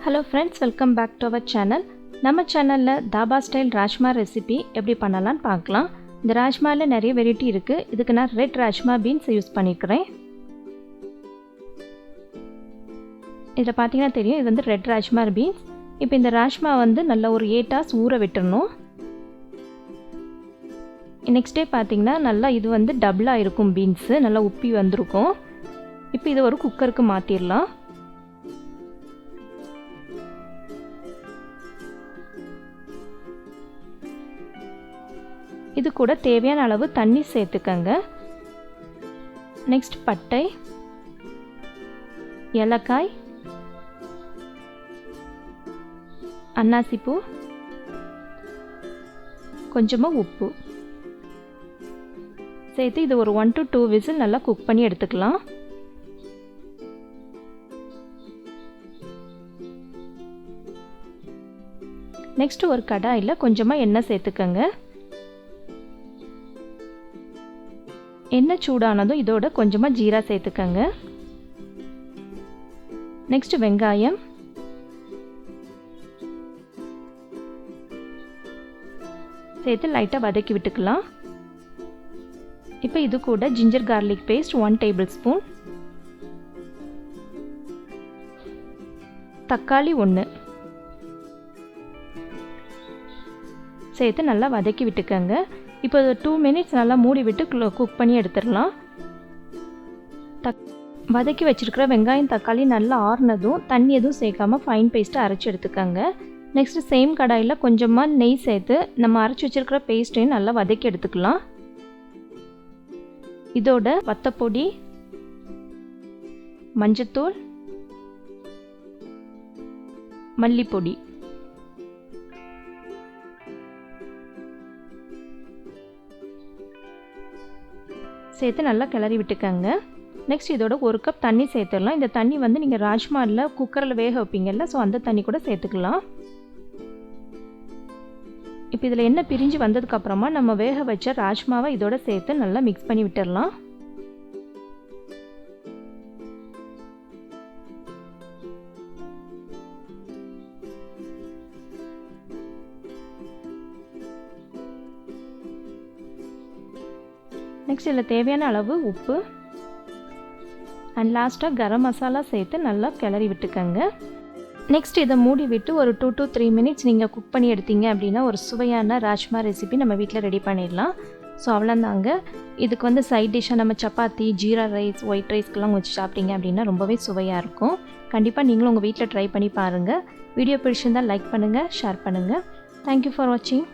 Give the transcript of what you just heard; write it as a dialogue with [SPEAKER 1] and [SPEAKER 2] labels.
[SPEAKER 1] Hello friends, welcome back to our channel. நம்ம சேனல்ல dhaba style rajma recipe எப்படி பண்ணலாம்னு பார்க்கலாம். இந்த ராஜ்மால நிறைய வெரைட்டி இருக்கு. இதுக்கு நான் ரெட் ராஜ்மா பீன்ஸ் யூஸ் பண்ணிக்கிறேன். இத பாத்தீங்கன்னா தெரியும், இது வந்து ரெட் ராஜ்மா பீன்ஸ். இப்போ இந்த ராஜ்மா வந்து நல்ல ஒரு 8 hours ஊற விட்டுறணும். நெக்ஸ்ட் டே பாத்தீங்கன்னா நல்லா இது வந்து டபுளா இருக்கும் பீன்ஸ், நல்லா உப்பி வந்திருக்கும். இப்போ இது ஒரு குக்கருக்கு மாத்திரலாம். இது கூட தேவையான அளவு தண்ணி சேர்த்துக்கங்க. நெக்ஸ்ட் பட்டை, ஏலக்காய், அன்னாசிப்பூ, கொஞ்சமா உப்பு சேர்த்து இது ஒரு 1 to 2 விசில் நல்லா குக் பண்ணி எடுத்துக்கலாம். நெக்ஸ்ட் ஒரு கடாயில கொஞ்சமா எண்ணெய் சேர்த்துக்கங்க. எண்ணெய் சூடானதும் இதோட கொஞ்சமா ஜீரா சேர்த்துக்கங்க. நெக்ஸ்ட் வெங்காயம், சேர்த்து லைட்டா வதக்கி விட்டுக்கலாம். இப்போ இது கூட ஜிஞ்சர் கார்லிக் பேஸ்ட் 1 tablespoon, தக்காளி 1 சேர்த்து நல்லா வதக்கி விட்டுக்கங்க. இப்போ 2 minutes நல்லா மூடி விட்டு குக் பண்ணி எடுத்துடலாம். வதக்கி வச்சிருக்கிற வெங்காயம் தக்காளி நல்லா ஆறுனதும் தண்ணி எதுவும் சேர்க்காம ஃபைன் பேஸ்ட்டை அரைச்சி எடுத்துக்கங்க. நெக்ஸ்ட் சேம் கடாயில் கொஞ்சமாக நெய் சேர்த்து நம்ம அரைச்சி வச்சிருக்கிற பேஸ்ட்டையும் நல்லா வதக்கி எடுத்துக்கலாம். இதோட வத்தப்பொடி, மஞ்சத்தூள், மல்லிப்பொடி சேர்த்து நல்லா கிளறி விட்டுக்கங்க. நெக்ஸ்ட் இதோட 1 கப் தண்ணி சேர்த்துடலாம். இந்த தண்ணி வந்து நீங்கள் ராஜ்மாவில் குக்கரில் வேக வைப்பீங்கல்ல, ஸோ அந்த தண்ணி கூட சேர்த்துக்கலாம். இப்போ இதில் எண்ணெய் பிரிஞ்சு வந்ததுக்கப்புறமா நம்ம வேக வச்ச ராஜ்மாவை இதோட சேர்த்து நல்லா மிக்ஸ் பண்ணி விட்டுடலாம். நெக்ஸ்ட் இதில் தேவையான அளவு உப்பு அண்ட் லாஸ்ட்டாக கரம் மசாலா சேர்த்து நல்லா கிளறி விட்டுக்கங்க. நெக்ஸ்ட் இதை மூடி விட்டு ஒரு 2 to 3 minutes நீங்கள் குக் பண்ணி எடுத்தீங்க அப்படின்னா ஒரு சுவையான ராஜ்மா ரெசிபி நம்ம வீட்டில் ரெடி பண்ணிடலாம். ஸோ அவ்வளோதாங்க. இதுக்கு வந்து சைட் டிஷ்ஷாக நம்ம சப்பாத்தி, ஜீரா ரைஸ், ஒயிட் ரைஸ்க்கெல்லாம் வச்சு சாப்பிட்டீங்க அப்படின்னா ரொம்பவே சுவையாக இருக்கும். கண்டிப்பாக நீங்களும் உங்கள் வீட்டில் ட்ரை பண்ணி பாருங்கள். வீடியோ பிடிச்சிருந்தால் லைக் பண்ணுங்கள், ஷேர் பண்ணுங்கள். தேங்க்யூ ஃபார் வாட்சிங்.